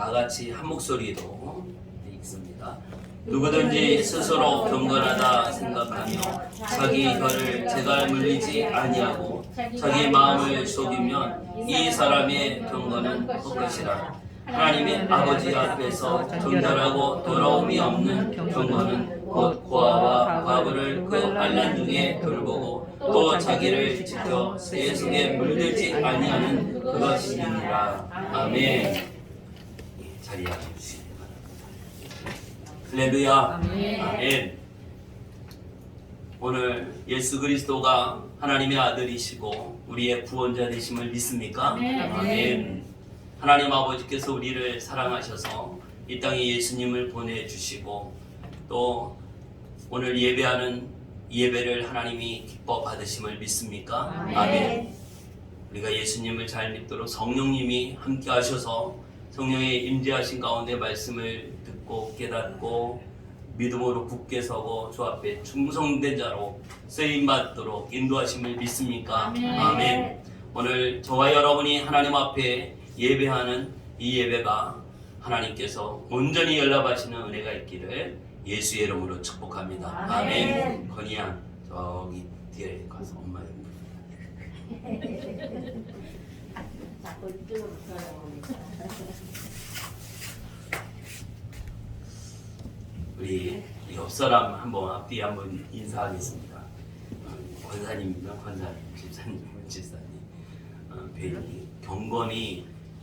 다 같이 한 목소리로 읽습니다. 누구든지 스스로 경건하다 생각하며 자기 혀를 제갈 물리지 아니하고 자기 마음을 속이면 이 사람의 경건은 헛것이라. 하나님의 아버지 앞에서 정결하고 더러움이 없는 경건은 곧 고아와 과부를 그 환난 중에 돌보고 또 자기를 지켜 새 속에 물들지 아니하는 그것이니라. 아멘. 자리에 앉으시기 바랍니다. 할렐루야. 아멘. 오늘 예수 그리스도가 하나님의 아들이시고 우리의 구원자 되심을 믿습니까? 아멘. 하나님 아버지께서 우리를 사랑하셔서 이 땅에 예수님을 보내주시고 또 오늘 예배하는 예배를 하나님이 기뻐 받으심을 믿습니까? 아멘. 우리가 예수님을 잘 믿도록 성령님이 함께 하셔서 성령의 임재하신 가운데 말씀을 듣고 깨닫고 믿음으로 굳게 서고 주 앞에 충성된 자로 쓰임받도록 인도하심을 믿습니까? 아멘. 오늘 저와 여러분이 하나님 앞에 예배하는 이 예배가 하나님께서 온전히 연락하시는 은혜가 있기를 예수의 이름으로 축복합니다. 아멘. 건이양 저기 뒤에 가서 엄마 자꾸 이쪽으로 돌아오니까. 우리 옆사람 한번 앞뒤 한번 인사하겠습니다. 권사님입니다. 권사님, 집사님, 뵈니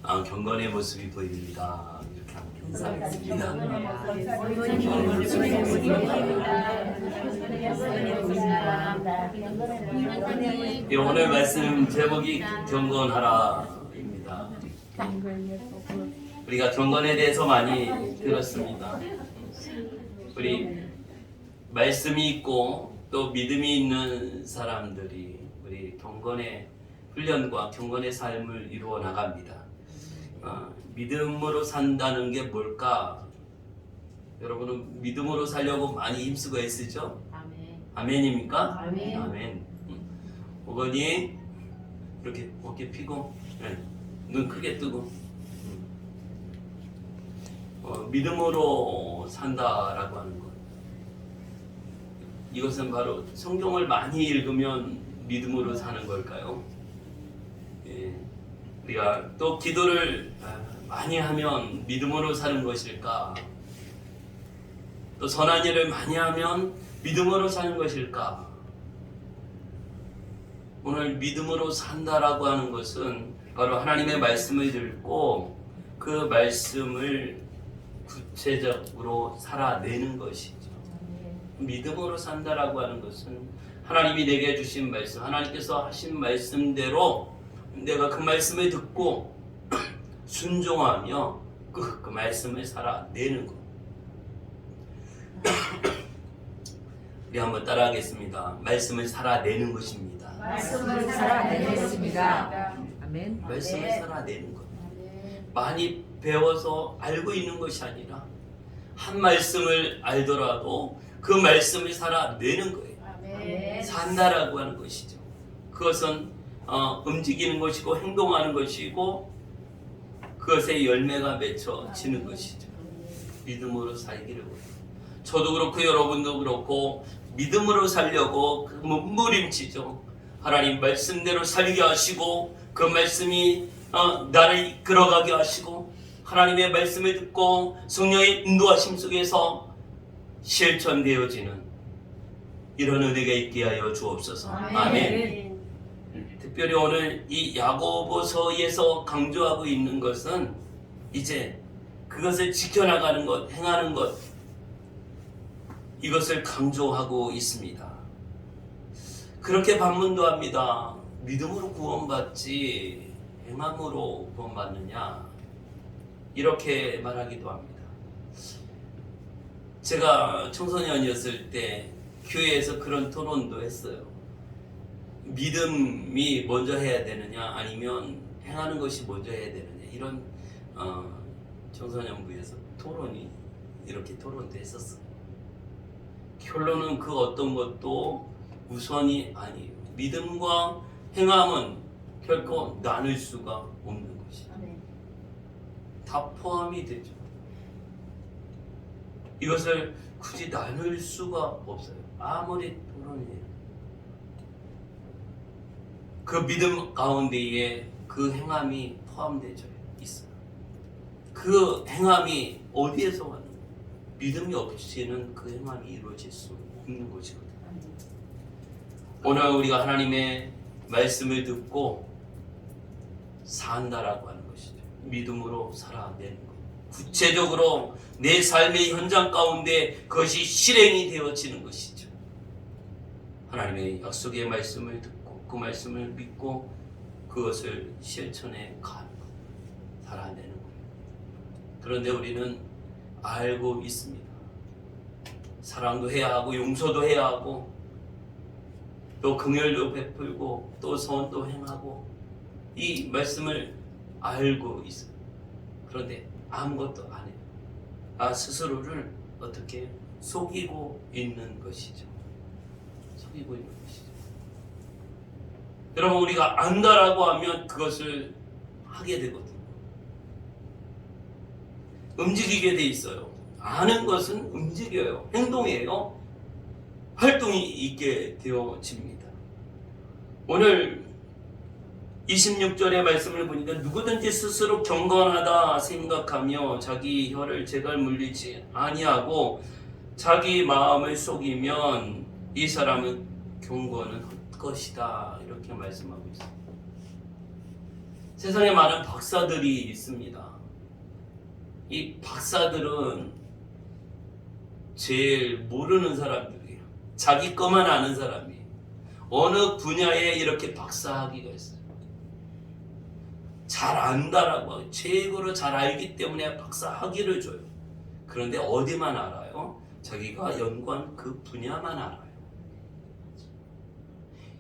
경건의 모습이 보입니다. 이렇게 함께 인사하겠습니다. 오늘 말씀 제목이 경건하라입니다. 우리가 경건에 대해서 많이 들었습니다. 우리 말씀이 있고 또 믿음이 있는 사람들이 우리 경건의 훈련과 경건의 삶을 이루어 나갑니다. 믿음으로 산다는 게 뭘까? 여러분은 믿음으로 살려고 많이 힘쓰고 애쓰죠? 아멘입니까? 아멘. 어머니 이렇게 어깨 피고 눈 크게 뜨고 믿음으로 산다라고 하는 것. 이것은 바로 성경을 많이 읽으면 믿음으로 사는 걸까요? 우리가 또 기도를 많이 하면 믿음으로 사는 것일까? 또 선한 일을 많이 하면 믿음으로 사는 것일까? 오늘 믿음으로 산다라고 하는 것은 바로 하나님의 말씀을 듣고 그 말씀을 구체적으로 살아내는 것이죠. 믿음으로 산다라고 하는 것은 하나님이 내게 주신 말씀, 하나님께서 하신 말씀대로 내가 그 말씀을 듣고 순종하며 그 말씀을 살아내는 것. 우리 한번 따라하겠습니다. 말씀을 살아내는 것입니다. 말씀을 살아내겠습니다. 아멘. 말씀을 살아내는 것. 많이 배워서 알고 있는 것이 아니라 한 말씀을 알더라도 그 말씀을 살아내는 거예요. 산다라고 하는 것이죠. 그것은 움직이는 것이고 행동하는 것이고 그것의 열매가 맺혀지는 것이죠. 믿음으로 살기를 원해요. 저도 그렇고 여러분도 그렇고 믿음으로 살려고 몸부림치죠. 하나님 말씀대로 살게 하시고 그 말씀이 나를 이끌어가게 하시고 하나님의 말씀을 듣고 성령의 인도하심 속에서 실천되어지는 이런 은혜가 있게 하여 주옵소서. 아멘. 특별히 오늘 이 야고보서에서 강조하고 있는 것은 이제 그것을 지켜나가는 것, 행하는 것, 이것을 강조하고 있습니다. 그렇게 반문도 합니다. 믿음으로 구원받지 행함으로 구원받느냐, 이렇게 말하기도 합니다. 제가 청소년이었을 때 교회에서 그런 토론도 했어요. 믿음이 먼저 해야 되느냐 아니면 행하는 것이 먼저 해야 되느냐, 이런 청소년부에서 이렇게 토론도 했었어요. 결론은 그 어떤 것도 우선이 아니에요. 믿음과 행함은 결코 나눌 수가 없는 것이죠. 다 포함이 되죠. 이것을 굳이 나눌 수가 없어요. 아무리 토론해요. 그 믿음 가운데에 그 행함이 포함되어 있어요. 그 행함이 어디에서 왔는 거예요? 믿음이 없이는 그 행함이 이루어질 수 없는 것이거든요. 오늘 우리가 하나님의 말씀을 듣고 산다라고 하는 것이죠. 믿음으로 살아내는 것. 구체적으로 내 삶의 현장 가운데 그것이 실행이 되어지는 것이죠. 하나님의 약속의 말씀을 듣고 그 말씀을 믿고 그것을 실천해 가는 것, 살아내는 것. 그런데 우리는 알고 있습니다. 사랑도 해야 하고 용서도 해야 하고 또 긍휼도 베풀고 또 선도 행하고 이 말씀을 알고 있어요. 그런데 아무것도 안 해요. 스스로를 어떻게 속이고 있는 것이죠. 속이고 있는 것이죠. 여러분, 우리가 안다라고 하면 그것을 하게 되거든요. 움직이게 돼 있어요. 아는 것은 움직여요. 행동이에요. 활동이 있게 되어집니다. 오늘 26절의 말씀을 보니까 누구든지 스스로 경건하다 생각하며 자기 혀를 제갈 물리지 아니하고 자기 마음을 속이면 이 사람은 경건은 헛것이다, 이렇게 말씀하고 있습니다. 세상에 많은 박사들이 있습니다. 이 박사들은 제일 모르는 사람들이에요. 자기 것만 아는 사람이에요. 어느 분야에 이렇게 박사학위가 있어요. 잘 안다라고 하고 최고로 잘 알기 때문에 박사 학위를 줘요. 그런데 어디만 알아요? 자기가 연구한 그 분야만 알아요.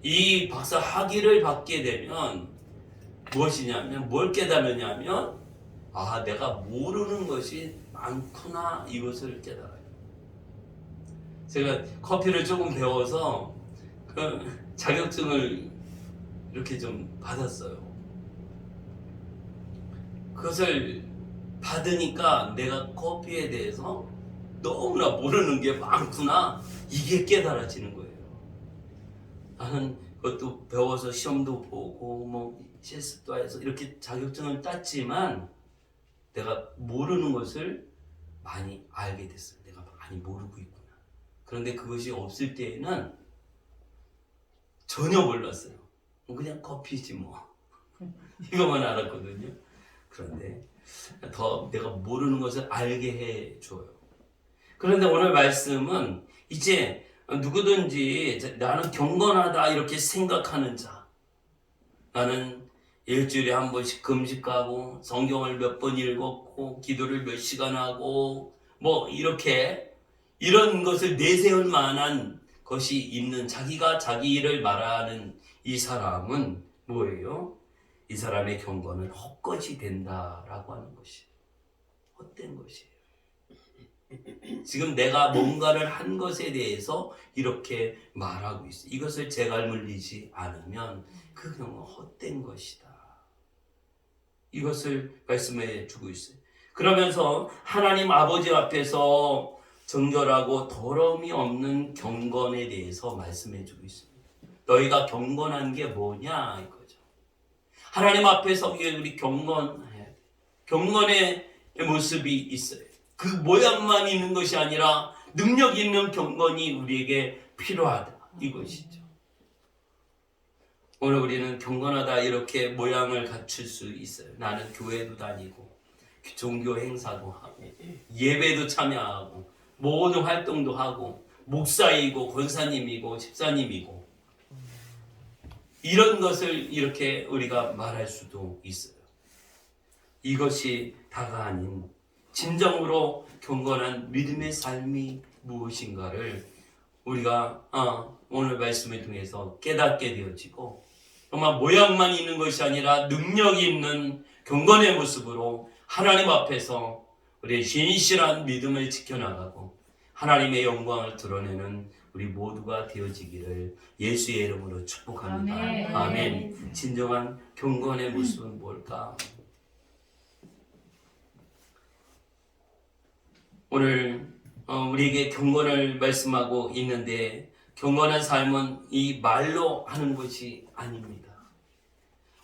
이 박사 학위를 받게 되면 무엇이냐면, 뭘 깨달으냐면, 내가 모르는 것이 많구나, 이것을 깨달아요. 제가 커피를 조금 배워서 그 자격증을 이렇게 좀 받았어요. 그것을 받으니까 내가 커피에 대해서 너무나 모르는 게 많구나, 이게 깨달아지는 거예요. 나는 그것도 배워서 시험도 보고 뭐 실습도 해서 이렇게 자격증을 땄지만 내가 모르는 것을 많이 알게 됐어요. 내가 많이 모르고 있구나. 그런데 그것이 없을 때에는 전혀 몰랐어요. 그냥 커피지 뭐. 이것만 알았거든요. 그런데 더 내가 모르는 것을 알게 해줘요. 그런데 오늘 말씀은 이제 누구든지 나는 경건하다 이렇게 생각하는 자, 나는 일주일에 한 번씩 금식 가고 성경을 몇 번 읽었고 기도를 몇 시간 하고 뭐 이렇게 이런 것을 내세울 만한 것이 있는, 자기가 자기 일을 말하는 이 사람은 뭐예요? 이 사람의 경건은 헛것이 된다라고 하는 것이 헛된 것이에요. 지금 내가 뭔가를 한 것에 대해서 이렇게 말하고 있어요. 이것을 제갈 물리지 않으면 그 경우 헛된 것이다. 이것을 말씀해 주고 있어요. 그러면서 하나님 아버지 앞에서 정결하고 더러움이 없는 경건에 대해서 말씀해 주고 있습니다. 너희가 경건한 게 뭐냐 이거죠. 하나님 앞에서 우리 경건해야 돼. 경건의 모습이 있어요. 그 모양만 있는 것이 아니라 능력 있는 경건이 우리에게 필요하다, 이것이죠. 오늘 우리는 경건하다 이렇게 모양을 갖출 수 있어요. 나는 교회도 다니고 종교 행사도 하고 예배도 참여하고 모든 활동도 하고 목사이고 권사님이고 집사님이고 이런 것을 이렇게 우리가 말할 수도 있어요. 이것이 다가 아닌 진정으로 경건한 믿음의 삶이 무엇인가를 우리가 오늘 말씀을 통해서 깨닫게 되어지고, 정말 모양만 있는 것이 아니라 능력이 있는 경건의 모습으로 하나님 앞에서 우리의 신실한 믿음을 지켜나가고 하나님의 영광을 드러내는 우리 모두가 되어지기를 예수의 이름으로 축복합니다. 아멘. 아멘. 진정한 경건의 모습은 뭘까? 오늘 우리에게 경건을 말씀하고 있는데 경건한 삶은 이 말로 하는 것이 아닙니다.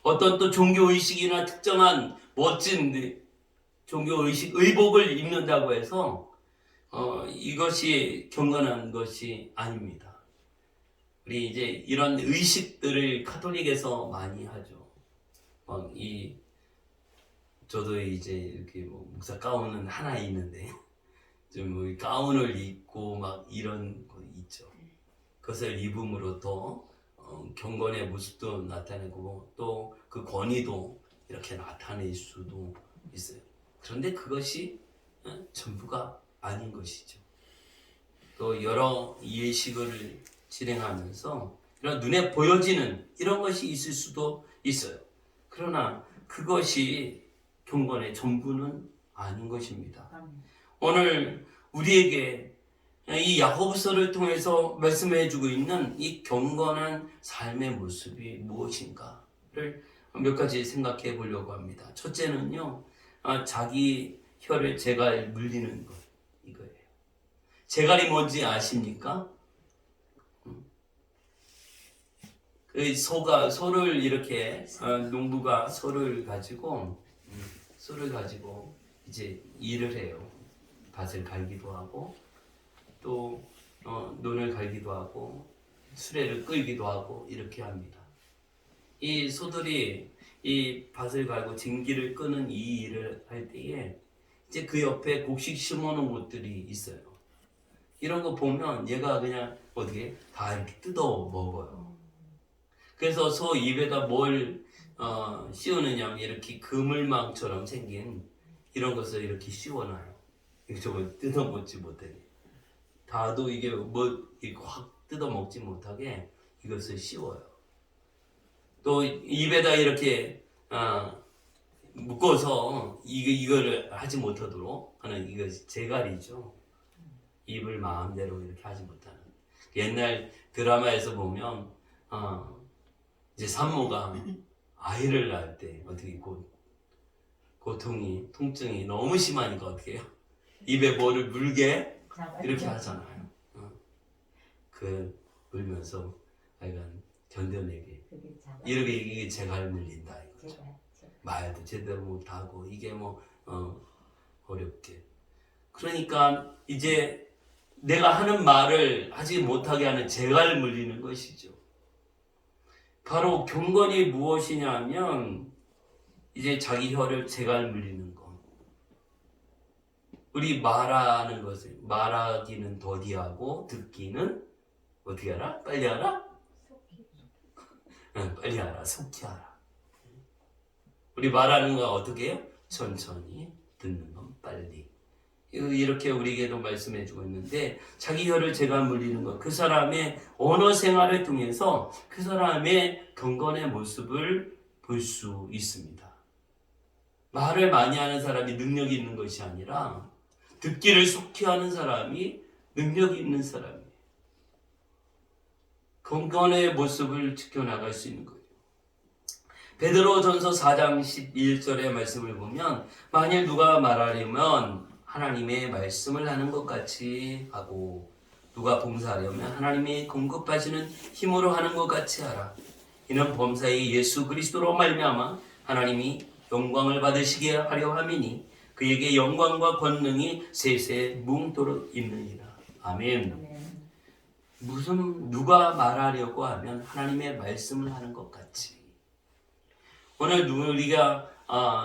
어떤 또 종교의식이나 특정한 멋진 종교의식, 의복을 입는다고 해서 이것이 경건한 것이 아닙니다. 우리 이제 이런 의식들을 카톨릭에서 많이 하죠. 저도 이제 이렇게 목사 가운은 하나 있는데 좀 가운을 입고 막 이런 거 있죠. 그것을 입음으로 또 경건의 모습도 나타내고 또 그 권위도 이렇게 나타낼 수도 있어요. 그런데 그것이 전부가 아닌 것이죠. 또 여러 예식을 진행하면서 이런 눈에 보여지는 이런 것이 있을 수도 있어요. 그러나 그것이 경건의 전부는 아닌 것입니다. 오늘 우리에게 이 야고보서를 통해서 말씀해주고 있는 이 경건한 삶의 모습이 무엇인가를 몇 가지 생각해 보려고 합니다. 첫째는요, 자기 혀를 제갈 물리는 것, 이거예요. 제갈이 뭔지 아십니까? 소를 이렇게 농부가 소를 가지고 이제 일을 해요. 밭을 갈기도 하고 또 논을 갈기도 하고 수레를 끌기도 하고 이렇게 합니다. 이 소들이 이 밭을 갈고 쟁기를 끄는 이 일을 할 때에 이제 그 옆에 곡식 심어놓은 곳들이 있어요. 이런 거 보면 얘가 그냥 어떻게 다 이렇게 뜯어 먹어요. 그래서 소 입에다 뭘 씌우느냐, 이렇게 그물망처럼 생긴 이런 것을 이렇게 씌워놔요. 저걸 뜯어 먹지 못하게. 다도 이게 확 뜯어 먹지 못하게 이것을 씌워요. 또 입에다 이렇게 묶어서 이거를 하지 못하도록 하는 이거 제갈이죠. 입을 마음대로 이렇게 하지 못하는. 옛날 드라마에서 보면 이제 산모가 아이를 낳을 때 어떻게 통증이 너무 심하니까 어떻게 해요? 입에 뭐를 물게 이렇게 하잖아요. 물면서 약간 견뎌내게. 이렇게 이게 제갈 물린다 이거죠. 말도 제대로 못하고 이게 어렵게. 그러니까 이제 내가 하는 말을 하지 못하게 하는 제갈 물리는 것이죠. 바로 경건이 무엇이냐면 이제 자기 혀를 제갈 물리는 것. 우리 말하는 것을 말하기는 더디하고 듣기는 어떻게 하라? 빨리 하라? 빨리 하라, 속히 하라. 우리 말하는 거 어떻게 해요? 천천히, 듣는 건 빨리. 이렇게 우리에게도 말씀해주고 있는데 자기 혀를 제갈 물리는 것, 그 사람의 언어 생활을 통해서 그 사람의 경건의 모습을 볼 수 있습니다. 말을 많이 하는 사람이 능력이 있는 것이 아니라 듣기를 속히 하는 사람이 능력이 있는 사람이에요. 경건의 모습을 지켜나갈 수 있는 거예요. 베드로전서 4장 11절의 말씀을 보면 만일 누가 말하려면 하나님의 말씀을 하는 것 같이 하고 누가 봉사하려면 하나님의 공급하시는 힘으로 하는 것 같이 하라. 이는 범사의 예수 그리스도로 말미암아 하나님이 영광을 받으시게 하려 함이니 그에게 영광과 권능이 세세 뭉도록 있느니라. 아멘. 누가 말하려고 하면 하나님의 말씀을 하는 것 같이. 오늘 우리가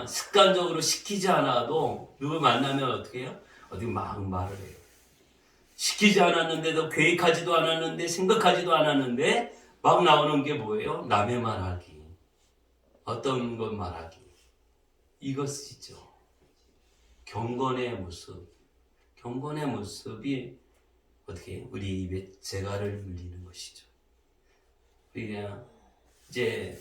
습관적으로 시키지 않아도 누구 만나면 어떻게 해요? 어디 막 말을 해요. 시키지 않았는데도 계획하지도 않았는데 생각하지도 않았는데 막 나오는 게 뭐예요? 남의 말하기. 어떤 것 말하기. 이것이죠. 경건의 모습. 경건의 모습이 어떻게 우리 입에 제갈을 물리는 것이죠. 우리가 이제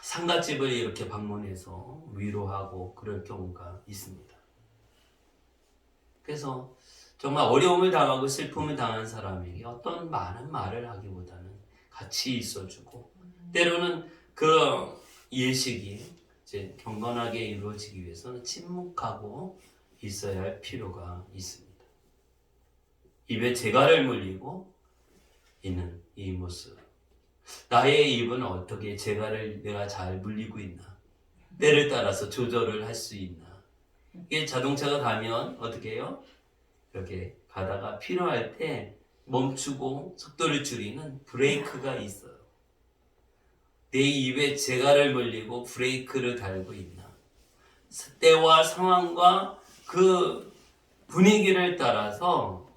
상갓집을 이렇게 방문해서 위로하고 그럴 경우가 있습니다. 그래서 정말 어려움을 당하고 슬픔을 당한 사람에게 어떤 많은 말을 하기보다는 같이 있어주고 때로는 그 예식이 이제 경건하게 이루어지기 위해서는 침묵하고 있어야 할 필요가 있습니다. 입에 재갈을 물리고 있는 이 모습. 나의 입은 어떻게 재갈을 내가 잘 물리고 있나? 때를 따라서 조절을 할 수 있나? 이게 자동차가 가면 어떻게 해요? 이렇게 가다가 필요할 때 멈추고 속도를 줄이는 브레이크가 있어요. 내 입에 재갈을 물리고 브레이크를 달고 있나? 때와 상황과 그 분위기를 따라서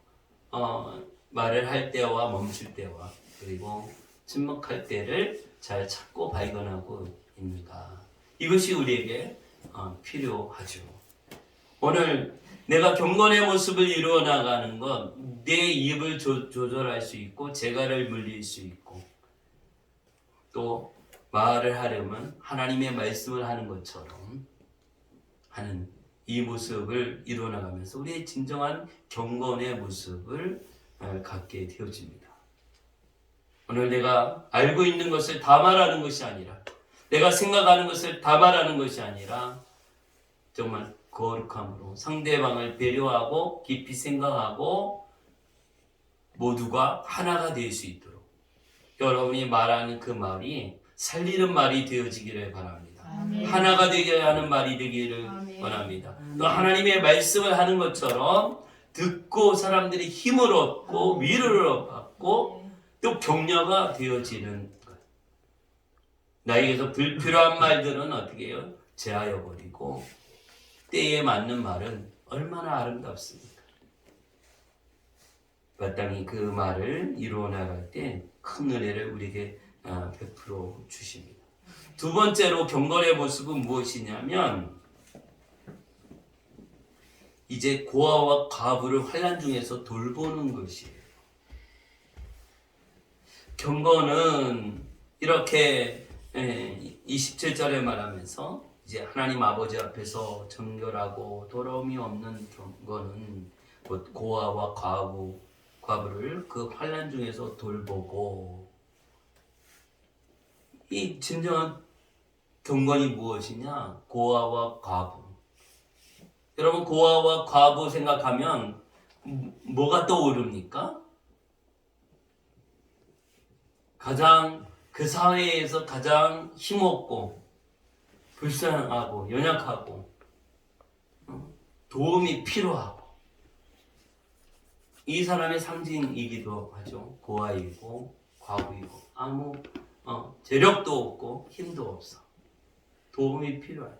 말을 할 때와 멈출 때와 그리고 침묵할 때를 잘 찾고 발견하고 있는가? 이것이 우리에게 필요하죠. 오늘 내가 경건의 모습을 이루어 나가는 것, 내 입을 조절할 수 있고 재갈을 물릴 수 있고 또 말을 하려면 하나님의 말씀을 하는 것처럼 하는 이 모습을 이루어 나가면서 우리의 진정한 경건의 모습을 갖게 되어집니다. 오늘 내가 알고 있는 것을 다 말하는 것이 아니라 내가 생각하는 것을 다 말하는 것이 아니라 정말 거룩함으로 상대방을 배려하고 깊이 생각하고 모두가 하나가 될 수 있도록 여러분이 말하는 그 말이 살리는 말이 되어지기를 바랍니다. 아멘. 하나가 되게 하는 말이 되기를 아멘. 원합니다. 아멘. 또 하나님의 말씀을 하는 것처럼 듣고 사람들이 힘을 얻고 위로를 받고 또 격려가 되어지는 것. 나에게서 불필요한 말들은 어떻게 해요? 제하여 버리고 때에 맞는 말은 얼마나 아름답습니까? 마땅히 그 말을 이루어 나갈 때 큰 은혜를 우리에게 베풀어 주십니다. 두 번째로 경건의 모습은 무엇이냐면 이제 고아와 과부를 환난 중에서 돌보는 것이에요. 경건은 이렇게 27절에 말하면서 이제 하나님 아버지 앞에서 정결하고 더러움이 없는 경건은 곧 고아와 과부를 그 환난 중에서 돌보고 이 진정한 경건이 무엇이냐? 고아와 과부. 여러분 고아와 과부 생각하면 뭐가 떠오릅니까? 가장 그 사회에서 가장 힘없고 불쌍하고 연약하고 도움이 필요하고 이 사람의 상징이기도 하죠. 고아이고 과부이고 아무 재력도 없고 힘도 없어. 도움이 필요해.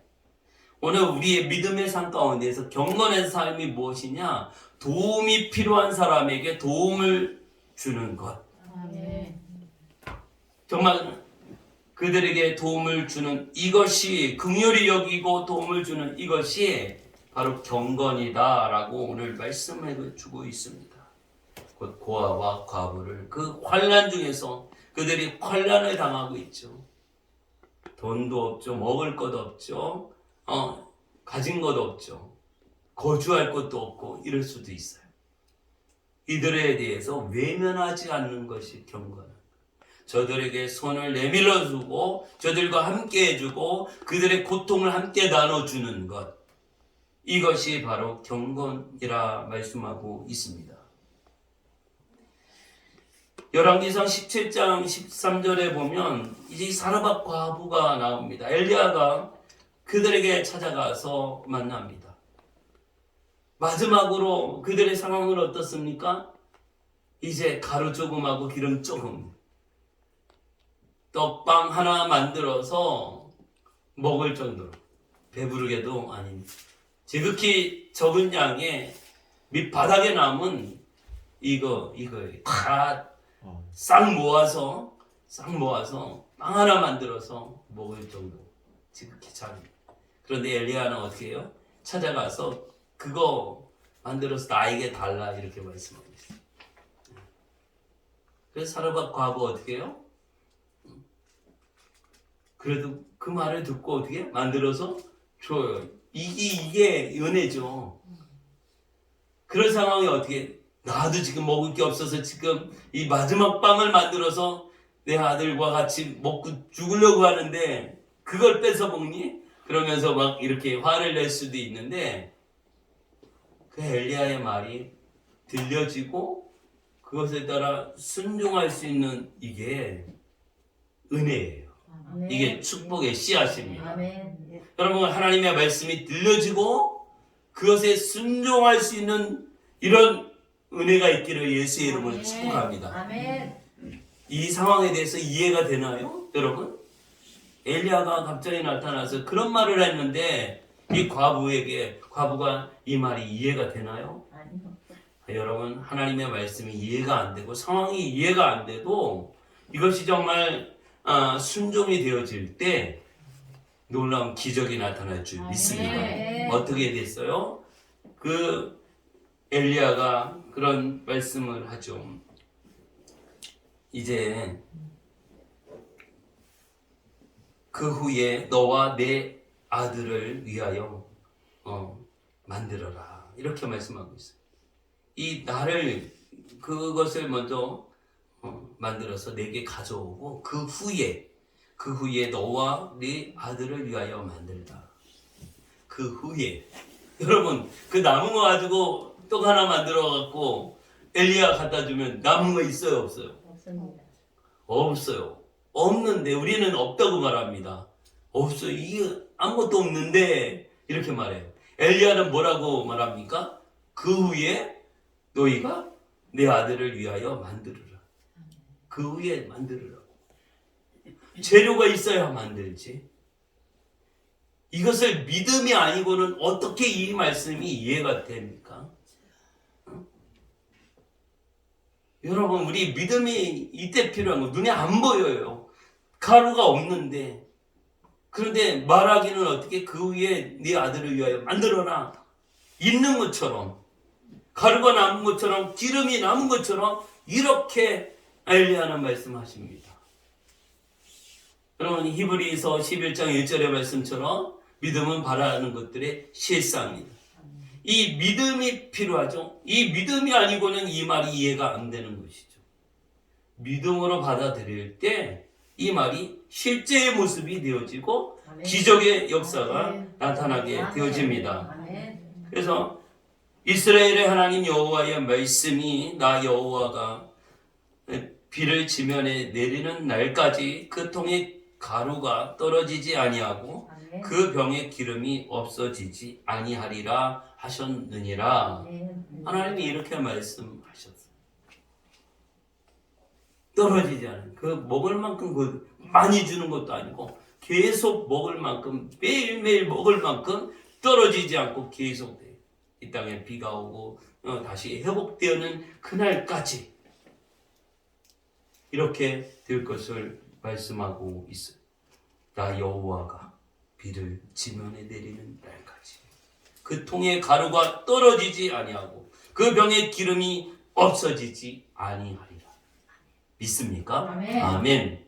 오늘 우리의 믿음의 삶 가운데에서 경건한 삶이 무엇이냐? 도움이 필요한 사람에게 도움을 주는 것. 아멘. 정말 그들에게 도움을 주는 이것이 긍휼히 여기고 도움을 주는 이것이 바로 경건이다라고 오늘 말씀을 주고 있습니다. 곧 고아와 과부를 그 환난 중에서 그들이 환난을 당하고 있죠. 돈도 없죠. 먹을 것 없죠. 가진 것 없죠. 거주할 것도 없고 이럴 수도 있어요. 이들에 대해서 외면하지 않는 것이 경건은. 저들에게 손을 내밀어 주고 저들과 함께 해주고 그들의 고통을 함께 나눠주는 것. 이것이 바로 경건이라 말씀하고 있습니다. 열왕기상 17장 13절에 보면 이제 사르밧 과부가 나옵니다. 엘리야가 그들에게 찾아가서 만납니다. 마지막으로 그들의 상황은 어떻습니까? 이제 가루 조금하고 기름 조금 떡빵 하나 만들어서 먹을 정도로 배부르게도 아닌 지극히 적은 양의 밑바닥에 남은 이거에 싹 모아서 빵 하나 만들어서 먹을 정도 지극히 작은. 그런데 엘리야는 어떻게 해요? 찾아가서 그거 만들어서 나에게 달라 이렇게 말씀하고 있어요. 그래서 사르밧 과부 어떻게 해요? 그래도 그 말을 듣고 어떻게 만들어서 줘요. 이게 은혜죠. 그런 상황이 어떻게 나도 지금 먹을 게 없어서 지금 이 마지막 빵을 만들어서 내 아들과 같이 먹고 죽으려고 하는데 그걸 뺏어 먹니? 그러면서 막 이렇게 화를 낼 수도 있는데 그 엘리야의 말이 들려지고 그것에 따라 순종할 수 있는 이게 은혜예요. 아멘. 이게 축복의 씨앗입니다. 아멘. 여러분, 하나님의 말씀이 들려지고 그것에 순종할 수 있는 이런 은혜가 있기를 예수의 이름으로 축복합니다. 아멘. 이 상황에 대해서 이해가 되나요? 여러분? 엘리야가 갑자기 나타나서 그런 말을 했는데 이 과부가 이 말이 이해가 되나요? 아니요. 여러분, 하나님의 말씀이 이해가 안 되고 상황이 이해가 안 돼도 이것이 정말 순종이 되어질 때 놀라운 기적이 나타날 줄 믿습니다. 아멘. 어떻게 됐어요? 그 엘리야가 그런 말씀을 하죠. 이제 그 후에 너와 내 아들을 위하여 만들어라, 이렇게 말씀하고 있어요. 이 나를 그것을 먼저 만들어서 내게 가져오고 그 후에 너와 네 아들을 위하여 만들다. 그 후에 여러분, 그 남은 거 가지고 떡 하나 만들어 갖고 엘리야 갖다 주면 남은 거 있어요, 없어요? 없습니다. 없어요. 없는데 우리는 없다고 말합니다. 없어요. 이게 아무것도 없는데 이렇게 말해요. 엘리야는 뭐라고 말합니까? 그 후에 너희가 내 아들을 위하여 만들으라. 그 후에 만들으라고. 재료가 있어야 만들지. 이것을 믿음이 아니고는 어떻게 이 말씀이 이해가 됩니까? 여러분, 우리 믿음이 이때 필요한 거 눈에 안 보여요. 가루가 없는데. 그런데 말하기는 어떻게 그 위에 네 아들을 위하여 만들어라. 있는 것처럼, 가루가 남은 것처럼, 기름이 남은 것처럼 이렇게 엘리야는 말씀하십니다. 여러분, 히브리서 11장 1절의 말씀처럼 믿음은 바라는 것들의 실상입니다. 이 믿음이 필요하죠. 이 믿음이 아니고는 이 말이 이해가 안 되는 것이죠. 믿음으로 받아들일 때 이 말이 실제의 모습이 되어지고 아멘. 기적의 역사가 아멘. 나타나게 아멘. 되어집니다. 아멘. 그래서 이스라엘의 하나님 여호와의 말씀이 나 여호와가 비를 지면에 내리는 날까지 그 통에 가루가 떨어지지 아니하고 아멘. 그 병에 기름이 없어지지 아니하리라 하셨느니라. 아멘. 하나님이 이렇게 말씀하셨어요. 떨어지지 않은, 그 먹을 만큼 그 많이 주는 것도 아니고 계속 먹을 만큼, 매일매일 먹을 만큼 떨어지지 않고 계속 돼요. 이 땅에 비가 오고 다시 회복되는 그날까지 이렇게 될 것을 말씀하고 있어요. 나 여호와가 비를 지면에 내리는 날까지 그 통에 가루가 떨어지지 아니하고 그 병에 기름이 없어지지 아니하리라. 믿습니까? 아멘. 아멘.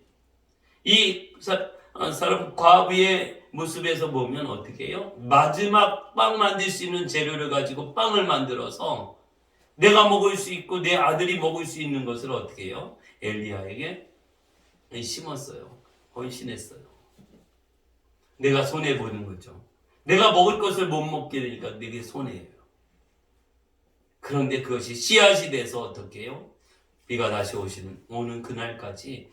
이 사람 과부의 모습에서 보면 어떻게 해요? 마지막 빵 만들 수 있는 재료를 가지고 빵을 만들어서 내가 먹을 수 있고 내 아들이 먹을 수 있는 것을 어떻게 해요? 엘리야에게 심었어요. 헌신했어요. 내가 손해보는 거죠. 내가 먹을 것을 못 먹게 되니까 내게 손해예요. 그런데 그것이 씨앗이 돼서 어떻게 해요? 비가 다시 오는 그날까지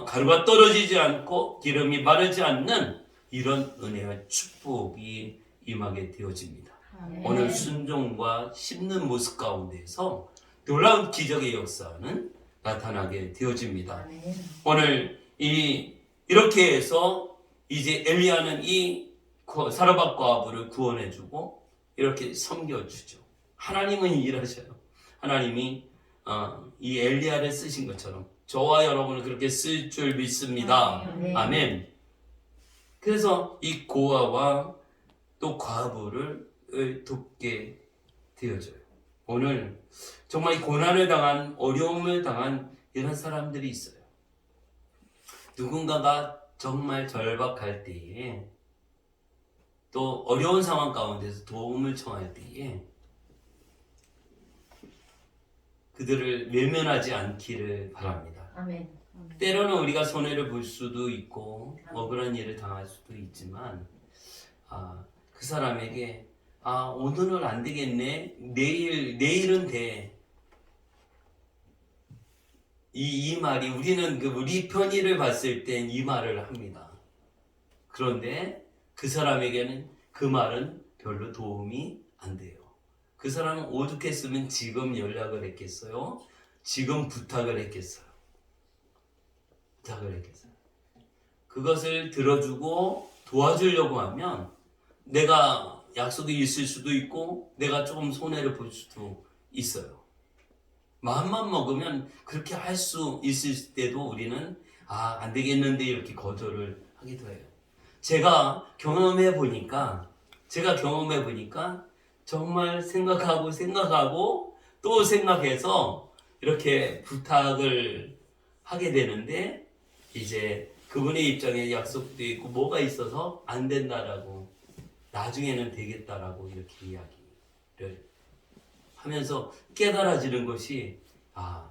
가루가 떨어지지 않고 기름이 마르지 않는 이런 은혜와 축복이 임하게 되어집니다. 아멘. 오늘 순종과 심는 모습 가운데서 놀라운 기적의 역사는 나타나게 되어집니다. 아멘. 오늘 이렇게 해서 이제 엘리야는 이 사르밧 과부를 구원해주고 이렇게 섬겨주죠. 하나님은 일하셔요. 하나님이 이 엘리야를 쓰신 것처럼 저와 여러분을 그렇게 쓸 줄 믿습니다. 아멘. 아멘. 그래서 이 고아와 또 과부를 돕게 되어져요. 오늘 정말 이 고난을 당한, 어려움을 당한 이런 사람들이 있어요. 누군가가 정말 절박할 때에 또 어려운 상황 가운데서 도움을 청할 때에 그들을 외면하지 않기를 바랍니다. 아멘. 때로는 우리가 손해를 볼 수도 있고 억울한 일을 당할 수도 있지만 그 사람에게 오늘은 안 되겠네, 내일은 돼, 이 말이 우리는 우리 편의를 봤을 땐 이 말을 합니다. 그런데 그 사람에게는 그 말은 별로 도움이 안 돼요. 그 사람은 오죽했으면 지금 연락을 했겠어요? 지금 부탁을 했겠어요? 부탁을 했겠어요? 그것을 들어주고 도와주려고 하면 내가 약속이 있을 수도 있고 내가 조금 손해를 볼 수도 있어요. 마음만 먹으면 그렇게 할 수 있을 때도 우리는 안 되겠는데 이렇게 거절을 하기도 해요. 제가 경험해 보니까 정말 생각하고 또 생각해서 이렇게 부탁을 하게 되는데 이제 그분의 입장에 약속도 있고 뭐가 있어서 안 된다라고 나중에는 되겠다라고 이렇게 이야기를 하면서 깨달아지는 것이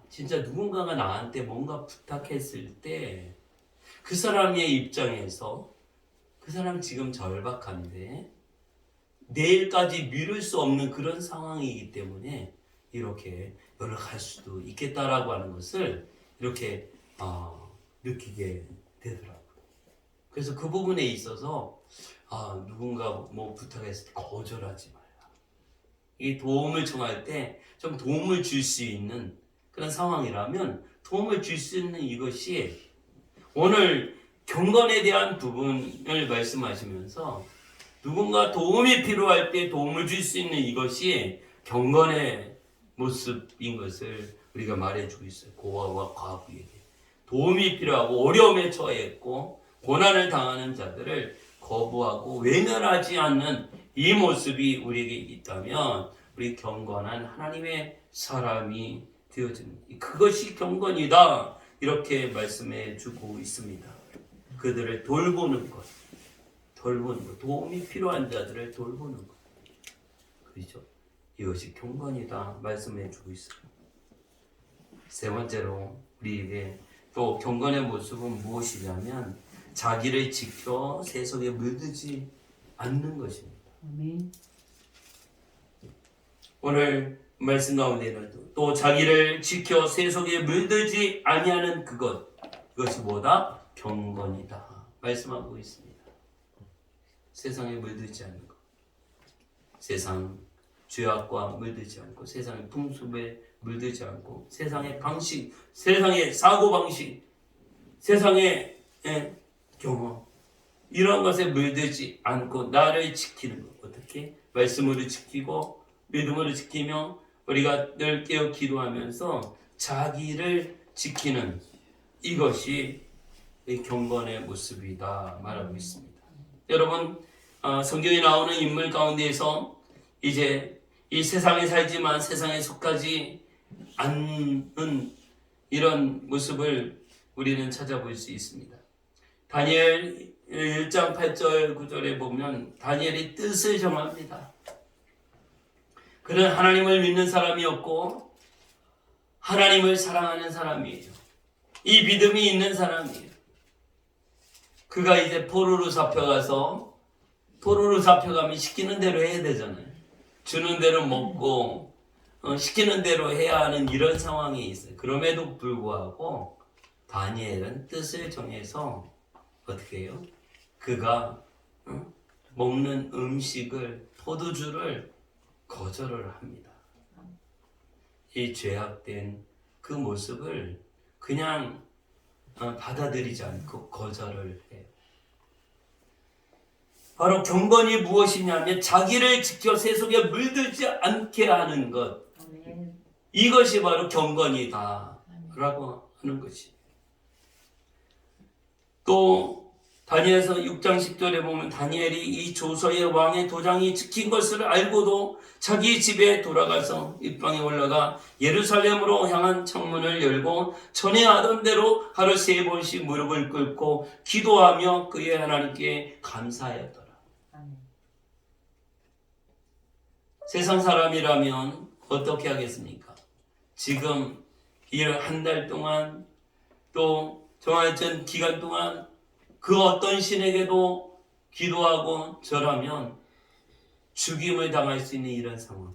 진짜 누군가가 나한테 뭔가 부탁했을 때 그 사람의 입장에서 그 사람 지금 절박한데 내일까지 미룰 수 없는 그런 상황이기 때문에 이렇게 연락할 수도 있겠다라고 하는 것을 이렇게 느끼게 되더라고요. 그래서 그 부분에 있어서 누군가 뭐 부탁했을 때 거절하지 말라. 이 도움을 청할 때 좀 도움을 줄 수 있는 그런 상황이라면 도움을 줄 수 있는 이것이 오늘 경건에 대한 부분을 말씀하시면서 누군가 도움이 필요할 때 도움을 줄 수 있는 이것이 경건의 모습인 것을 우리가 말해주고 있어요. 고아와 과부에게 도움이 필요하고 어려움에 처했고 고난을 당하는 자들을 거부하고 외면하지 않는 이 모습이 우리에게 있다면 우리 경건한 하나님의 사람이 되어집니다. 그것이 경건이다 이렇게 말씀해 주고 있습니다. 그들을 돌보는 것, 도움이 필요한 자들을 돌보는 것, 그렇죠? 이것이 경건이다 말씀해 주고 있어요. 세 번째로 우리에게 또 경건의 모습은 무엇이냐면 자기를 지켜 세속에 물들지 않는 것입니다. 아멘. 오늘 말씀 가운데는 또 자기를 지켜 세속에 물들지 아니하는 그것이 뭐다? 경건이다 말씀하고 있습니다. 세상에 물들지 않는 것, 세상 죄악과 물들지 않고 세상의 풍습에 물들지 않고 세상의 방식, 세상의 사고방식, 세상의 경험 이런 것에 물들지 않고 나를 지키는 것. 어떻게? 말씀으로 지키고 믿음으로 지키며 우리가 늘 깨어 기도하면서 자기를 지키는 이것이 경건의 모습이다 말하고 있습니다. 여러분 성경에 나오는 인물 가운데에서 이제 이 세상에 살지만 세상에 속하지 않는 이런 모습을 우리는 찾아볼 수 있습니다. 다니엘 1장 8절 9절에 보면 다니엘이 뜻을 정합니다. 그는 하나님을 믿는 사람이었고 하나님을 사랑하는 사람이에요. 이 믿음이 있는 사람이에요. 그가 이제 포로로 잡혀가서 포로로 잡혀가면 시키는 대로 해야 되잖아요. 주는 대로 먹고 시키는 대로 해야 하는 이런 상황이 있어요. 그럼에도 불구하고 다니엘은 뜻을 정해서 어떻게 해요? 그가 먹는 음식을 포도주를 거절을 합니다. 이 죄악된 그 모습을 그냥 받아들이지 않고 거절을 해요. 바로 경건이 무엇이냐면 자기를 지켜 세속에 물들지 않게 하는 것. 아멘. 이것이 바로 경건이다 라고 하는 것이. 또 다니엘서 6장 10절에 보면 다니엘이 이 조서의 왕의 도장이 찍힌 것을 알고도 자기 집에 돌아가서 입방에 올라가 예루살렘으로 향한 창문을 열고 전에 하던 대로 하루 3번씩 무릎을 꿇고 기도하며 그의 하나님께 감사하였더라. 아멘. 세상 사람이라면 어떻게 하겠습니까? 지금 이 한 달 동안 또 정해진 기간 동안 그 어떤 신에게도 기도하고 절하면 죽임을 당할 수 있는 이런 상황.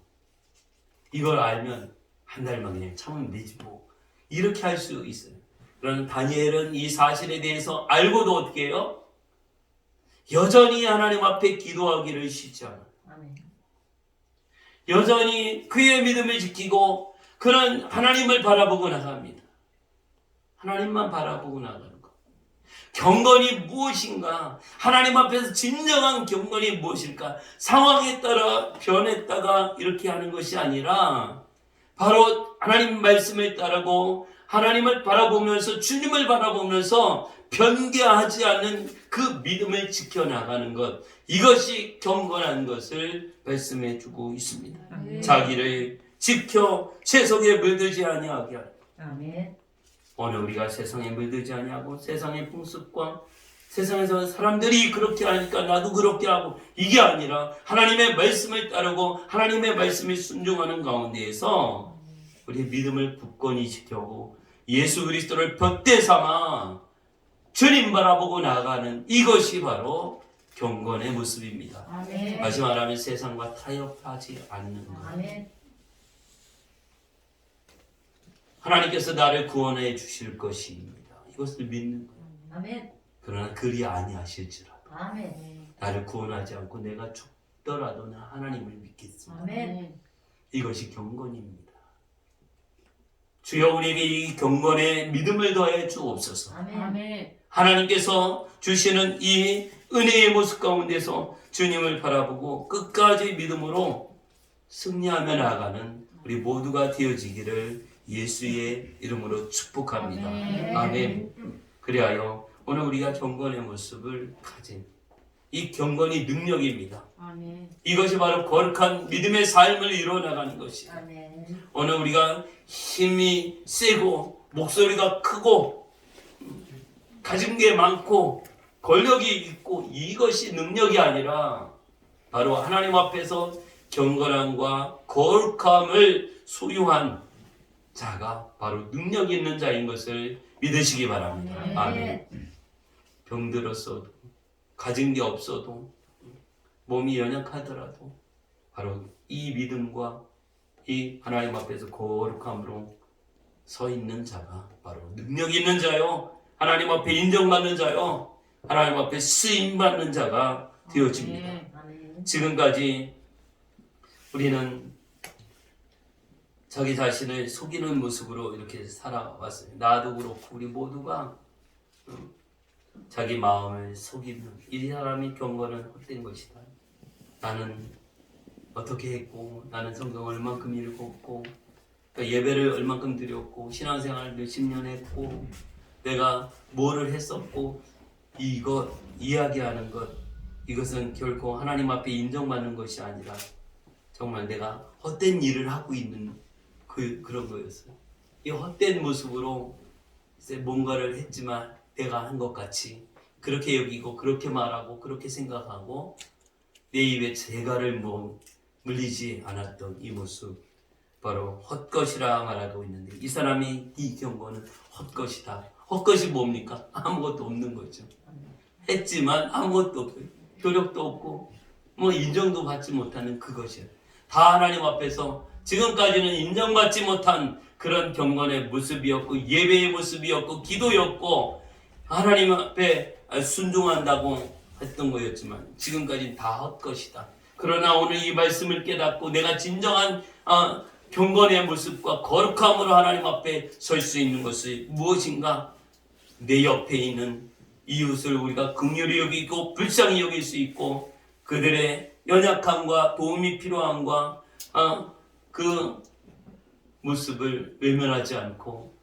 이걸 알면 한 달만 그냥 참으면 되지 뭐. 이렇게 할 수 있어요. 그러나 다니엘은 이 사실에 대해서 알고도 어떻게 해요? 여전히 하나님 앞에 기도하기를 쉬지 않아요. 아멘. 여전히 그의 믿음을 지키고 그는 하나님을 바라보고 나갑니다. 하나님만 바라보고 나가는 것. 경건이 무엇인가? 하나님 앞에서 진정한 경건이 무엇일까? 상황에 따라 변했다가 이렇게 하는 것이 아니라 바로 하나님 말씀을 따르고 하나님을 바라보면서 주님을 바라보면서 변개하지 않는 그 믿음을 지켜나가는 것, 이것이 경건한 것을 말씀해 주고 있습니다. 아멘. 자기를 지켜 세속에 물들지 아니하게 하라. 아멘. 오늘 우리가 세상에 물들지 아니하고 세상의 풍습과 세상에서 사람들이 그렇게 하니까 나도 그렇게 하고, 이게 아니라 하나님의 말씀을 따르고 하나님의 말씀에 순종하는 가운데에서 우리의 믿음을 굳건히 지켜고 예수 그리스도를 뭏대 삼아 주님 바라보고 나아가는, 이것이 바로 경건의 모습입니다. 아멘. 다시 말하면 세상과 타협하지 않는 것. 아멘. 하나님께서 나를 구원해 주실 것입니다. 이것을 믿는 거예요. 아멘. 그러나 그리 아니하실지라도 아멘. 나를 구원하지 않고 내가 죽더라도 나 하나님을 믿겠습니다. 아멘. 이것이 경건입니다. 주여 우리에게 이 경건의 믿음을 더해 주옵소서. 아멘. 하나님께서 주시는 이 은혜의 모습 가운데서 주님을 바라보고 끝까지 믿음으로 승리하며 나아가는 우리 모두가 되어지기를 예수의 이름으로 축복합니다. 아멘. 아멘. 그리하여 오늘 우리가 경건의 모습을 가진 이 경건이 능력입니다. 아멘. 이것이 바로 거룩한 믿음의 삶을 이루어나가는 것이에요. 아멘. 오늘 우리가 힘이 세고 목소리가 크고 가진 게 많고 권력이 있고, 이것이 능력이 아니라 바로 하나님 앞에서 경건함과 거룩함을 소유한 자가 바로 능력 있는 자인 것을 믿으시기 바랍니다. 아멘. 병들었어도 가진 게 없어도 몸이 연약하더라도 바로 이 믿음과 이 하나님 앞에서 거룩함으로 서 있는 자가 바로 능력 있는 자요, 하나님 앞에 인정받는 자요, 하나님 앞에 쓰임받는 자가 되어집니다. 아멘. 지금까지 우리는 자기 자신을 속이는 모습으로 이렇게 살아왔어요. 나도 그렇고 우리 모두가 자기 마음을 속이면 이 사람이 경건은 헛된 것이다. 나는 어떻게 했고, 나는 성경을 얼만큼 읽었고, 그러니까 예배를 얼만큼 드렸고, 신앙생활을 몇십 년 했고, 내가 뭐를 했었고, 이것 이야기하는 것, 이것은 결코 하나님 앞에 인정받는 것이 아니라 정말 내가 헛된 일을 하고 있는 그런 거였어요. 이 헛된 모습으로 이제 뭔가를 했지만 내가 한 것 같이 그렇게 여기고 그렇게 말하고 그렇게 생각하고 내 입에 재갈을 물리지 않았던 이 모습, 바로 헛것이라 말하고 있는데, 이 사람이 이 경고는 헛것이다. 헛것이 뭡니까? 아무것도 없는 거죠. 했지만 아무것도 없어요. 효력도 없고 뭐 인정도 받지 못하는 그것이에요. 다 하나님 앞에서 지금까지는 인정받지 못한 그런 경건의 모습이었고, 예배의 모습이었고, 기도였고, 하나님 앞에 순종한다고 했던 거였지만 지금까지는 다 헛것이다. 그러나 오늘 이 말씀을 깨닫고 내가 진정한 경건의 모습과 거룩함으로 하나님 앞에 설 수 있는 것이 무엇인가? 내 옆에 있는 이웃을 우리가 긍휼히 여기고 불쌍히 여길 수 있고, 그들의 연약함과 도움이 필요함과 그 모습을 외면하지 않고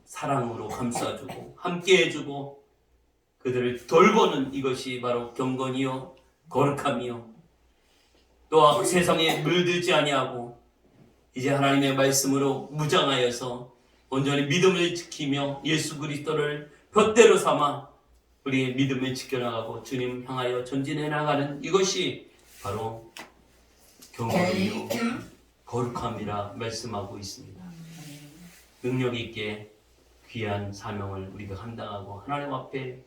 사랑으로 감싸주고 함께해주고 그들을 돌보는, 이것이 바로 경건이요 거룩함이요, 또 세상에 물들지 아니하고 이제 하나님의 말씀으로 무장하여서 온전히 믿음을 지키며 예수 그리스도를 뭏대로 삼아 우리의 믿음을 지켜나가고 주님 향하여 전진해 나가는, 이것이 바로 경건이요 거룩함이라 말씀하고 있습니다. 능력 있게 귀한 사명을 우리가 감당하고 하나님 앞에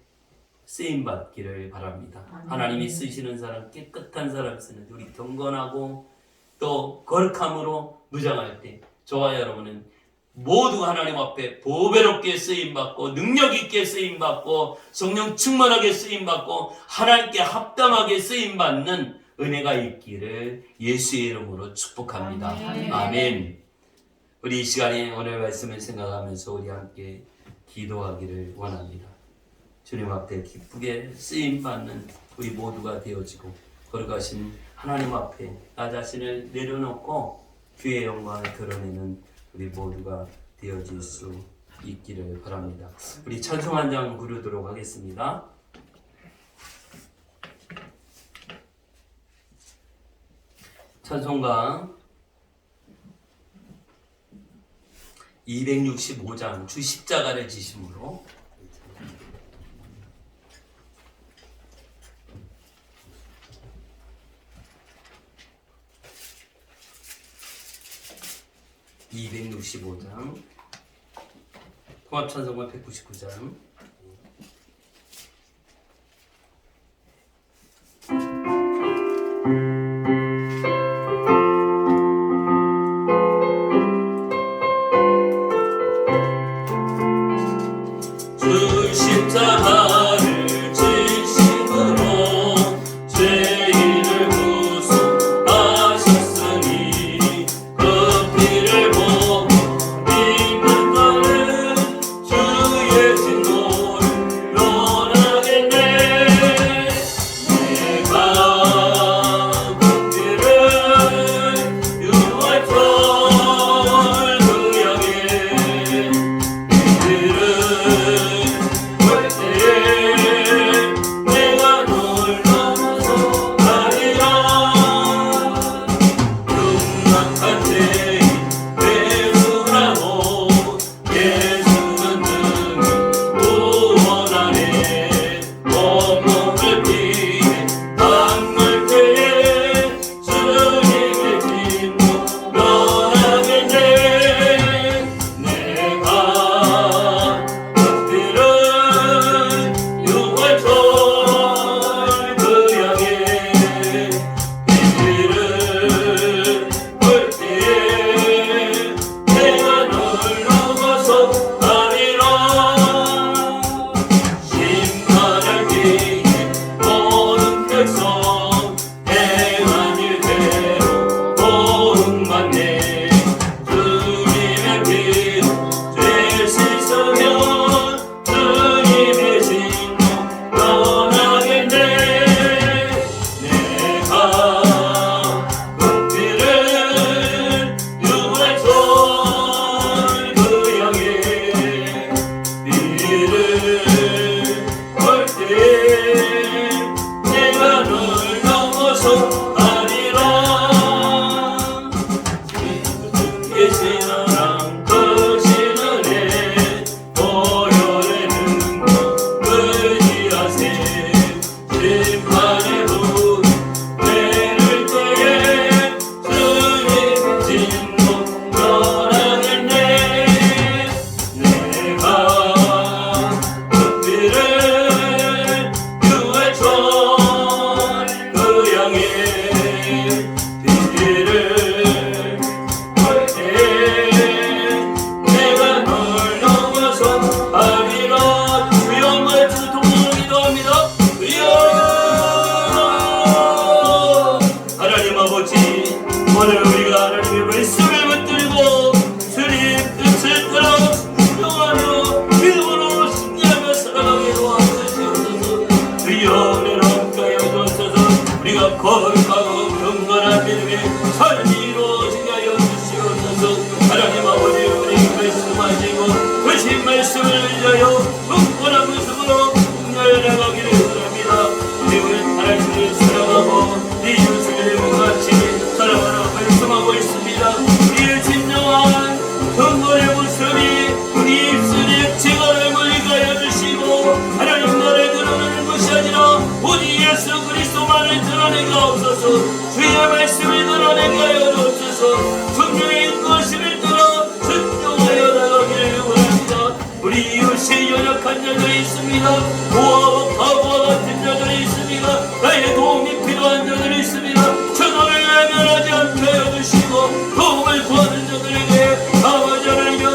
쓰임 받기를 바랍니다. 하나님이 쓰시는 사람, 깨끗한 사람 쓰는 우리 경건하고 또 거룩함으로 무장할 때 저와 여러분은 모두가 하나님 앞에 보배롭게 쓰임받고 능력 있게 쓰임받고 성령 충만하게 쓰임받고 하나님께 합당하게 쓰임받는 은혜가 있기를 예수의 이름으로 축복합니다. 아멘. 아멘. 우리 이 시간에 오늘 말씀을 생각하면서 우리 함께 기도하기를 원합니다. 주님 앞에 기쁘게 쓰임받는 우리 모두가 되어지고 거룩하신 하나님 앞에 나 자신을 내려놓고 주의 영광을 드러내는 우리 모두가 되어질 수 있기를 바랍니다. 우리 찬송 한 장 부르도록 하겠습니다. 찬송가 265장 주 십자가를 지심으로 (265장) 통합찬송가 199장 주 십자가를 지심으로 죄인을 구속하셨으니 그 피를 보고 믿는 자는 주의 진노를 면하겠네. 내가 그 피를 유월절 그 양에 내가 널 넘어서 가리라. 흉악한 죄인 회수라고 예수는 능히 구원하네. 온몸을 피해 닦을 때에 주님의 진노 면하겠네. 내가 유월절 그 양에 빛을 볼 때에 내가 널 넘어서 가리라. 심판할 때에 모든 백성 행한 일대로 보응받네. 주님의 피로 죄 씻으면 주님의 진노 면하겠네. 내가 그 피를 유월절 그 양에 피를 볼 때에 내가 널 넘어서 가리라. 계신 하나님 크신 은혜 보혈의 능력 의지하세. 심판의 분 내릴 때에 주님의 진노 면하겠네. 내가 그 피를 유월절 그 양에 피를 볼 때에 내가 널 넘어서 가리라. 주여 말씀 통으로 기도합니다. 주여 하나님 아버지, 오늘 우리가 하나님의 말씀을 붙들고 주님 뜻을 따라 순종하며 믿음으로 승리하며 살아가게 도와주시옵소서. 주여 은혜로 함께하여 주옵소서. 우리가 거룩하고 경건한 믿음의 삶이 이루어지게 하여 주시옵소서. 하나님 아버지, 우리 말씀하시고 주신 말씀을 위하여 굳건한 모습으로 나아가기를 원합니다. 우리는 하나님을 사랑하고 이웃을 같이 사랑하라 말씀하고 있습니다. 우리의 진정한 경건의 모습이 우리 입술의 재갈을 멀리게 하여 주시고 하나님 나라를 드러내는 것이 아니라 오직 예수 그리스도만을 드러내게 하옵소서. 주의 말씀을 드러내게 하여 주옵소서. 성령의 인도하심을 따라 순종하여 나가기를 원합니다. 우리 이웃이 연약한 자들이 있습니다. 고아와 과부와 같은 자들이 있습니다. 나의 도움이 필요한 자들이 있습니다. 저들을 외면하지 않게 하여 주시고 도움을 구하는 자들에게 아버지 하나님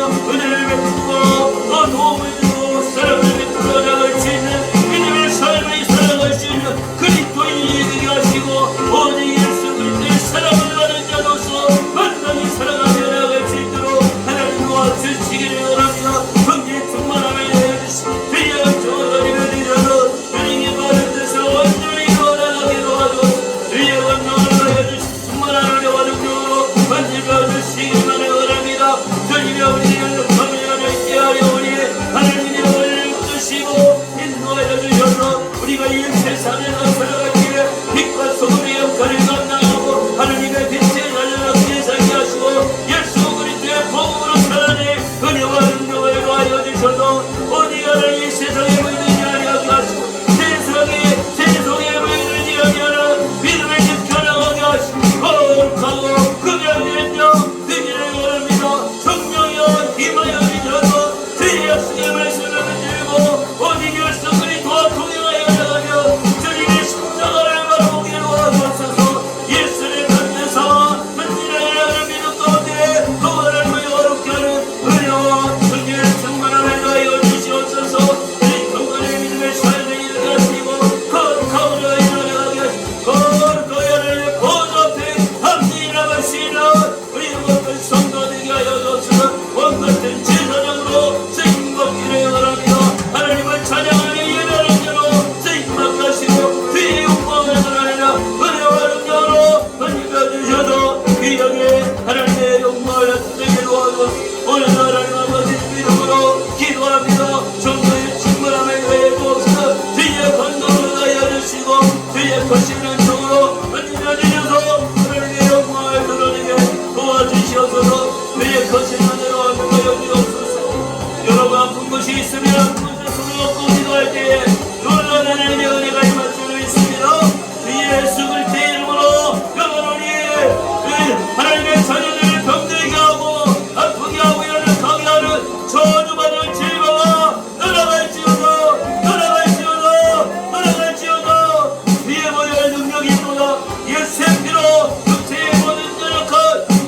능력이 있도다. 예수의 피로 육체의 모든 연약한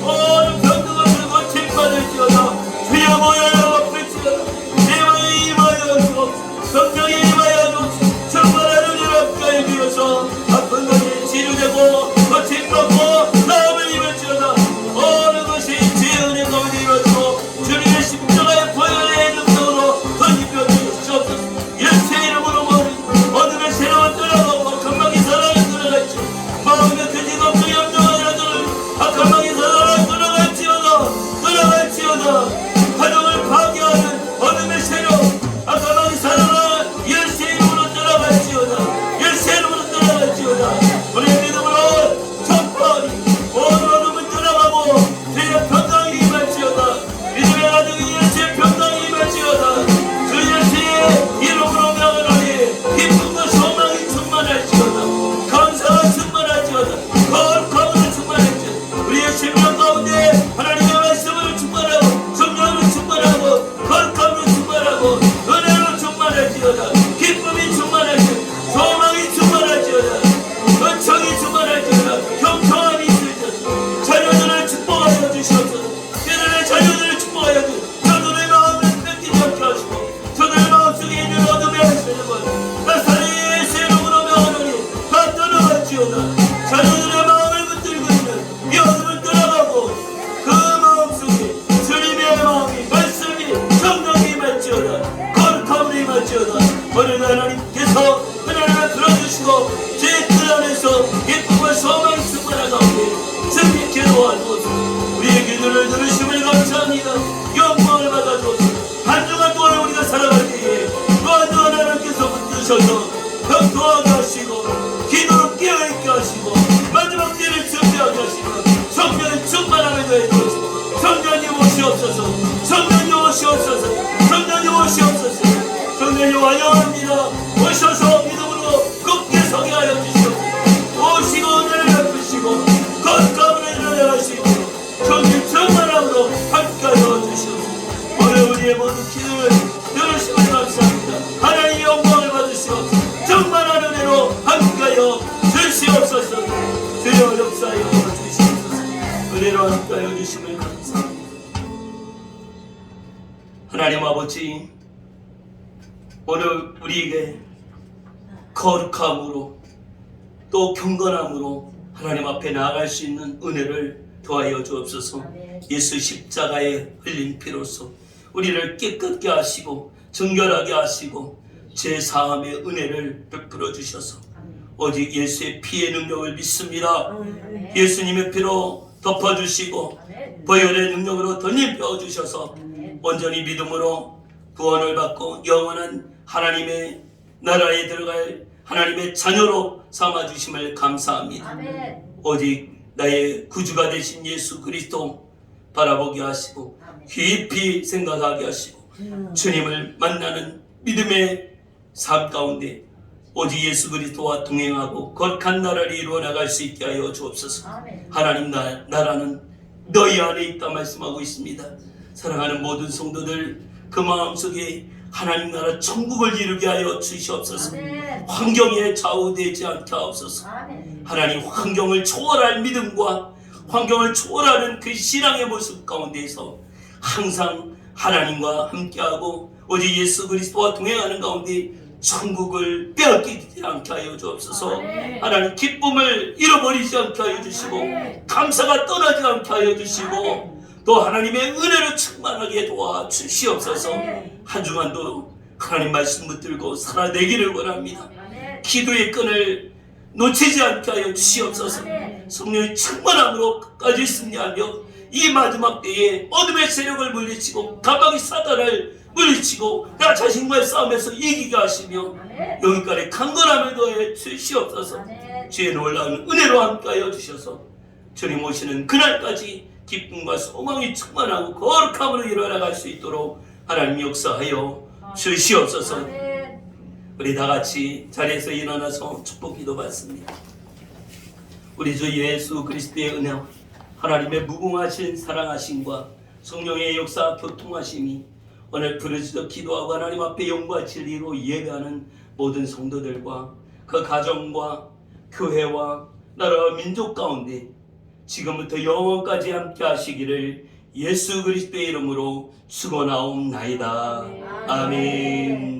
모든 병들을 고침받을지어다. 주여 모여라 아플지어다. 내 마음에 임하여 주옵소서. 성령이 임하여 주옵소서. 정말하는 연합가에 비어서 아픈 것이 치료되고 고침받고 나음을 입을지어다. 모든 것이 주의 은혜 가운데 이루어지고 주님의 십자가의 보혈의 능력으로 덧입혀 주시옵소서. 예수의 이름으로 어둠의 새로운 떠나가고 건망이 사랑을 떠나갈지 마음의 그지 걱정이 염려하는 자들을 건망이 사랑을 떠나갈지어다. 가정을 파괴하는 어둠의 세력 건망이 사랑을 예수의 이름으로 떠나갈지어다. 예수의 이름으로 떠나갈지어다. 우리의 믿음으로 척파하니 모든 어둠을 떠나가고 주의 평강이 임할지어다. 믿음의 가정이 예수의 평강이 임할지어다. 주 예수의 이름으로 명하노니 기쁨과 소망이 충만할지어다. 감사가 충만할지어다. 거룩함으로 충만할지어다. 우리의 심령 가운데 하나님의 말씀으로 충만하고 성령으로 충만하고 거룩함으로 충만하고 은혜로 충만할지어다. 기쁨이 충만할지어다. 소망이 충만할지어다. 은총이 충만할지어다. 형통함이 있을지어다. 자녀들을 축복하여 주시옵소서. 그들의 자녀들을 축복하여 주시옵소서. 저들의 마음을 뺏기지 않게 하시고 저들의 마음속에 있는 어둠의 세력을 나사렛 예수의 이름으로 명하노니 다 떠나갈지어다. 자녀들의 마음을 붙들고 있는 이 어둠을 떠나가고 그 마음속에 주님의 마음이 말씀이 성령이 임할지어다. 거룩함으로 임할지어다. 오늘 하나님께서 하나님을 들어주시고 제 뜻 안에서 기쁨과 소망이 충만한 가운데 승리케 도와주옵소서. 우리의 기도를 들으심을 감사합니다. 영광을 받아주옵소서. 한 주간 동안 우리가 살아갈 때에 또한 하나님께서 붙드셔서 평통하게 하시고 기도로 깨어있게 하시고 마지막 때를 준비하게 하시고 성령의 충만함에 더해 주옵소서. 성령님 오시옵소서. 성령님 오시옵소서. 성령님 오시옵소서. 성령님 환영합니다. 오셔서 믿음으로 굳게 서게 하여 주시옵소서. 오시고 은혜를 베푸시고 거룩함으로 일어나갈 수 있도록 성령 충만함으로 함께하여 주시옵소서. 오늘 우리의 모든 기도를 들으심을 감사합니다. 하나님의 영광을 받으시옵소서. 충만한 은혜로 함께하여 주시옵소서. 주여 역사하여 주시옵소서. 은혜로 함께하여 주심을 감사합니다. 하나님 아버지, 오늘 우리에게 거룩함으로 또 경건함으로 하나님 앞에 나아갈 수 있는 은혜를 더하여 주옵소서. 예수 십자가의 흘린 피로써 우리를 깨끗게 하시고 정결하게 하시고 제사함의 은혜를 베풀어 주셔서 오직 예수의 피의 능력을 믿습니다. 예수님의 피로 덮어주시고 보혈의 능력으로 덧입혀 주셔서 온전히 믿음으로 구원을 받고 영원한 하나님의 나라에 들어갈 하나님의 자녀로 삼아주심을 감사합니다. 오직 나의 구주가 되신 예수 그리스도 바라보게 하시고 깊이 생각하게 하시고 주님을 만나는 믿음의 삶 가운데 오직 예수 그리스도와 동행하고 거룩한 나라를 이루어 나갈 수 있게 하여 주옵소서. 하나님 나라는 너희 안에 있다 말씀하고 있습니다. 사랑하는 모든 성도들 그 마음속에 하나님 나라 천국을 이루게 하여 주시옵소서. 환경에 좌우되지 않게 하옵소서. 하나님 환경을 초월할 믿음과 환경을 초월하는 그 신앙의 모습 가운데에서 항상 하나님과 함께하고 오직 예수 그리스도와 동행하는 가운데 천국을 빼앗기지 않게 하여 주옵소서. 하나님 기쁨을 잃어버리지 않게 하여 주시고 감사가 떠나지 않게 하여 주시고 또 하나님의 은혜로 충만하게 도와주시옵소서. 한 주간도 하나님 말씀 붙들고 살아내기를 원합니다. 기도의 끈을 놓치지 않게 하여 주시옵소서. 성령의 충만함으로 끝까지 승리하며 이 마지막 때에 어둠의 세력을 물리치고 가방이 사단을 물리치고 나 자신과의 싸움에서 이기게 하시며 여기까지 강건함을 더해 주시옵소서. 주의 놀라운 은혜로 함께하여 주셔서 주님 오시는 그날까지 기쁨과 소망이 충만하고 거룩함으로 일어나갈 수 있도록 하나님 역사하여 주시옵소서. 우리 다같이 자리에서 일어나서 축복 기도 받습니다. 우리 주 예수 그리스도의 은혜와 하나님의 무궁하신 사랑하심과 성령의 역사 교통하심이 오늘 부르짖어 기도하고 하나님 앞에 영과 진리로 예배하는 모든 성도들과 그 가정과 교회와 나라와 민족 가운데 지금부터 영원까지 함께 하시기를 예수 그리스도의 이름으로 축원하옵나이다. 아멘.